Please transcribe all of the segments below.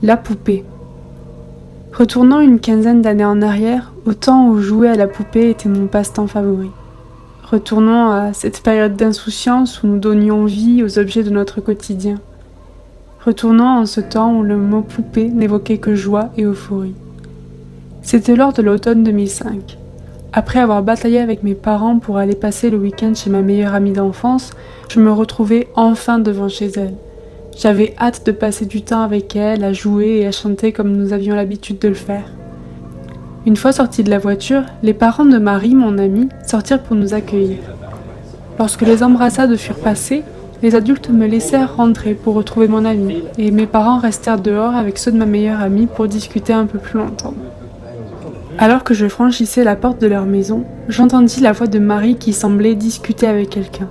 La poupée. Retournant une quinzaine d'années en arrière, au temps où jouer à la poupée était mon passe-temps favori. Retournons à cette période d'insouciance où nous donnions vie aux objets de notre quotidien. Retournons en ce temps où le mot poupée n'évoquait que joie et euphorie. C'était lors de l'automne 2005. Après avoir bataillé avec mes parents pour aller passer le week-end chez ma meilleure amie d'enfance, je me retrouvais enfin devant chez elle. J'avais hâte de passer du temps avec elle, à jouer et à chanter comme nous avions l'habitude de le faire. Une fois sortis de la voiture, les parents de Marie, mon amie, sortirent pour nous accueillir. Lorsque les embrassades furent passées, les adultes me laissèrent rentrer pour retrouver mon amie, et mes parents restèrent dehors avec ceux de ma meilleure amie pour discuter un peu plus longtemps. Alors que je franchissais la porte de leur maison, j'entendis la voix de Marie qui semblait discuter avec quelqu'un.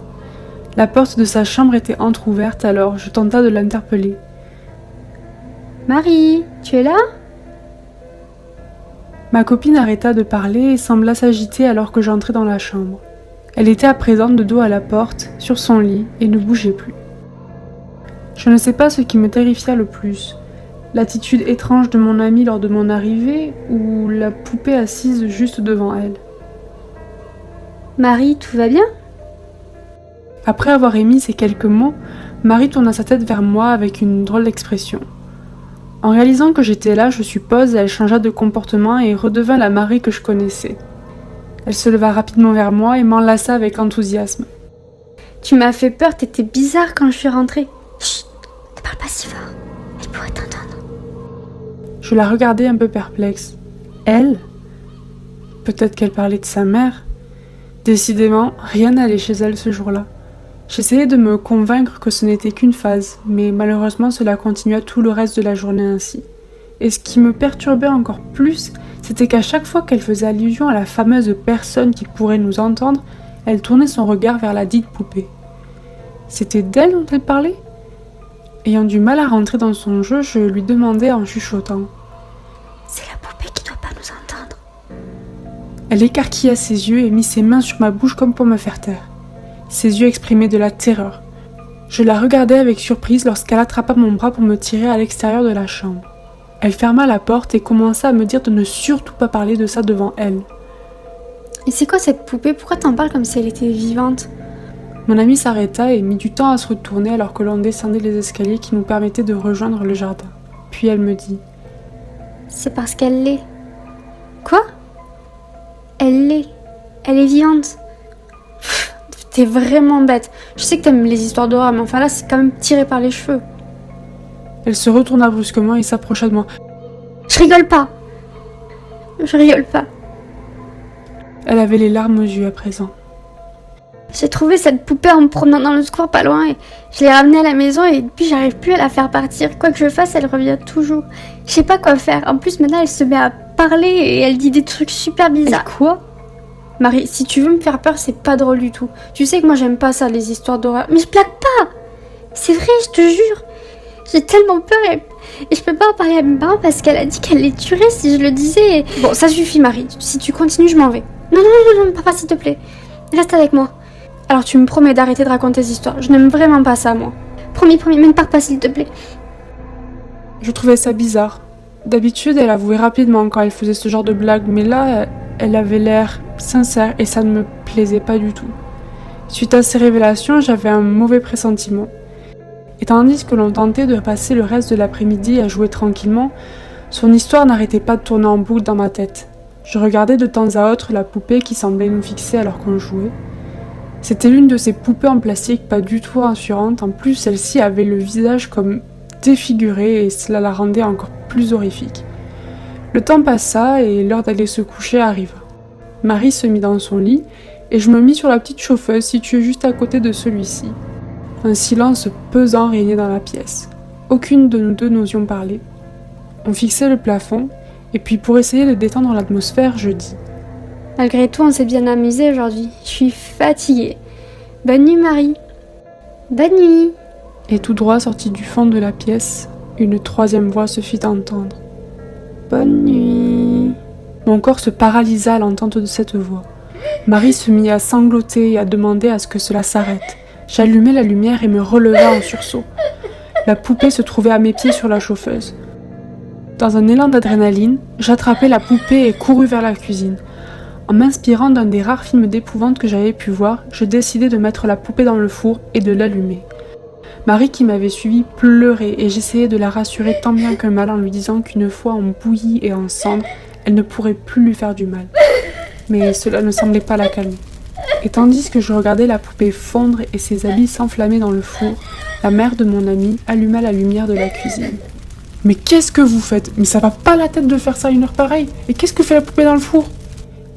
La porte de sa chambre était entr'ouverte, alors je tenta de l'interpeller. « Marie, tu es là ?» Ma copine arrêta de parler et sembla s'agiter alors que j'entrai dans la chambre. Elle était à présent de dos à la porte, sur son lit, et ne bougeait plus. Je ne sais pas ce qui me terrifia le plus. L'attitude étrange de mon amie lors de mon arrivée ou la poupée assise juste devant elle. « Marie, tout va bien ?» Après avoir émis ces quelques mots, Marie tourna sa tête vers moi avec une drôle d'expression. En réalisant que j'étais là, je suppose, elle changea de comportement et redevint la Marie que je connaissais. Elle se leva rapidement vers moi et m'enlaça avec enthousiasme. « Tu m'as fait peur, t'étais bizarre quand je suis rentrée. » « Chut, ne parle pas si fort, elle pourrait t'entendre. » Je la regardais un peu perplexe. Elle ? Peut-être qu'elle parlait de sa mère. Décidément, rien n'allait chez elle ce jour-là. J'essayais de me convaincre que ce n'était qu'une phase, mais malheureusement cela continua tout le reste de la journée ainsi. Et ce qui me perturbait encore plus, c'était qu'à chaque fois qu'elle faisait allusion à la fameuse personne qui pourrait nous entendre, elle tournait son regard vers la dite poupée. C'était d'elle dont elle parlait ? Ayant du mal à rentrer dans son jeu, je lui demandai en chuchotant. « C'est la poupée qui doit pas nous entendre. » Elle écarquilla ses yeux et mit ses mains sur ma bouche comme pour me faire taire. Ses yeux exprimaient de la terreur. Je la regardai avec surprise lorsqu'elle attrapa mon bras pour me tirer à l'extérieur de la chambre. Elle ferma la porte et commença à me dire de ne surtout pas parler de ça devant elle. « Et c'est quoi cette poupée ? Pourquoi t'en parles comme si elle était vivante ?» Mon amie s'arrêta et mit du temps à se retourner alors que l'on descendait les escaliers qui nous permettaient de rejoindre le jardin. Puis elle me dit « C'est parce qu'elle l'est. »« Quoi ? Elle l'est. Elle est vivante. » T'es vraiment bête. Je sais que t'aimes les histoires d'horreur, mais enfin là, c'est quand même tiré par les cheveux. Elle se retourna brusquement et s'approcha de moi. Je rigole pas. Je rigole pas. Elle avait les larmes aux yeux à présent. J'ai trouvé cette poupée en me promenant dans le square pas loin et je l'ai ramenée à la maison et depuis j'arrive plus à la faire partir. Quoi que je fasse, elle revient toujours. Je sais pas quoi faire. En plus maintenant elle se met à parler et elle dit des trucs super bizarres. Et quoi ? Marie, si tu veux me faire peur, c'est pas drôle du tout. Tu sais que moi j'aime pas ça, les histoires d'horreur. Mais je blague pas. C'est vrai, je te jure. J'ai tellement peur et je peux pas en parler à mes parents parce qu'elle a dit qu'elle les tuerait si je le disais. Bon, ça suffit Marie. Si tu continues, je m'en vais. Non, papa, s'il te plaît. Reste avec moi. Alors tu me promets d'arrêter de raconter des histoires. Je n'aime vraiment pas ça, moi. Promis, mais ne pars pas, s'il te plaît. Je trouvais ça bizarre. D'habitude, elle avouait rapidement quand elle faisait ce genre de blague, mais là, elle avait l'air sincère et ça ne me plaisait pas du tout. Suite à ces révélations, j'avais un mauvais pressentiment. Et tandis que l'on tentait de passer le reste de l'après-midi à jouer tranquillement, son histoire n'arrêtait pas de tourner en boucle dans ma tête. Je regardais de temps à autre la poupée qui semblait nous fixer alors qu'on jouait. C'était l'une de ces poupées en plastique pas du tout rassurante. En plus, celle-ci avait le visage comme défiguré et cela la rendait encore plus horrifique. Le temps passa et l'heure d'aller se coucher arriva. Marie se mit dans son lit et je me mis sur la petite chauffeuse située juste à côté de celui-ci. Un silence pesant régnait dans la pièce. Aucune de nous deux n'osions parler. On fixait le plafond et puis pour essayer de détendre l'atmosphère, je dis « Malgré tout, on s'est bien amusé aujourd'hui. Je suis fatiguée. Bonne nuit, Marie. » « Bonne nuit. » Et tout droit sorti du fond de la pièce, une troisième voix se fit entendre. « Bonne nuit. » Mon corps se paralysa à l'entente de cette voix. Marie se mit à sangloter et à demander à ce que cela s'arrête. J'allumai la lumière et me releva en sursaut. La poupée se trouvait à mes pieds sur la chauffeuse. Dans un élan d'adrénaline, j'attrapai la poupée et courus vers la cuisine. En m'inspirant d'un des rares films d'épouvante que j'avais pu voir, je décidai de mettre la poupée dans le four et de l'allumer. Marie, qui m'avait suivi, pleurait et j'essayais de la rassurer tant bien que mal en lui disant qu'une fois en bouillie et en cendre, elle ne pourrait plus lui faire du mal. Mais cela ne semblait pas la calmer. Et tandis que je regardais la poupée fondre et ses habits s'enflammer dans le four, la mère de mon amie alluma la lumière de la cuisine. « Mais qu'est-ce que vous faites ? Mais ça va pas la tête de faire ça à une heure pareille. Et qu'est-ce que fait la poupée dans le four ?»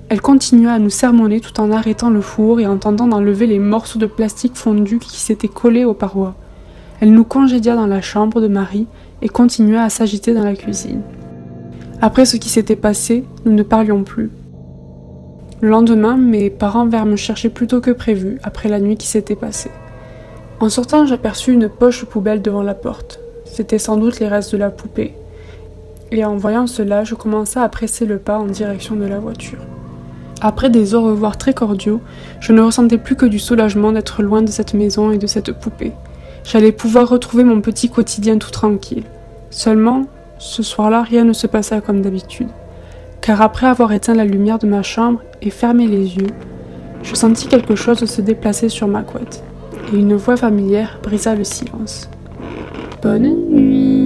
Elle continua à nous sermonner tout en arrêtant le four et en tentant d'enlever les morceaux de plastique fondu qui s'étaient collés aux parois. Elle nous congédia dans la chambre de Marie et continua à s'agiter dans la cuisine. Après ce qui s'était passé, nous ne parlions plus. Le lendemain, mes parents vinrent me chercher plus tôt que prévu, après la nuit qui s'était passée. En sortant, j'aperçus une poche poubelle devant la porte. C'était sans doute les restes de la poupée. Et en voyant cela, je commença à presser le pas en direction de la voiture. Après des au revoir très cordiaux, je ne ressentais plus que du soulagement d'être loin de cette maison et de cette poupée. J'allais pouvoir retrouver mon petit quotidien tout tranquille. Seulement, ce soir-là, rien ne se passa comme d'habitude. Car après avoir éteint la lumière de ma chambre et fermé les yeux, je sentis quelque chose se déplacer sur ma couette. Et une voix familière brisa le silence. Bonne nuit.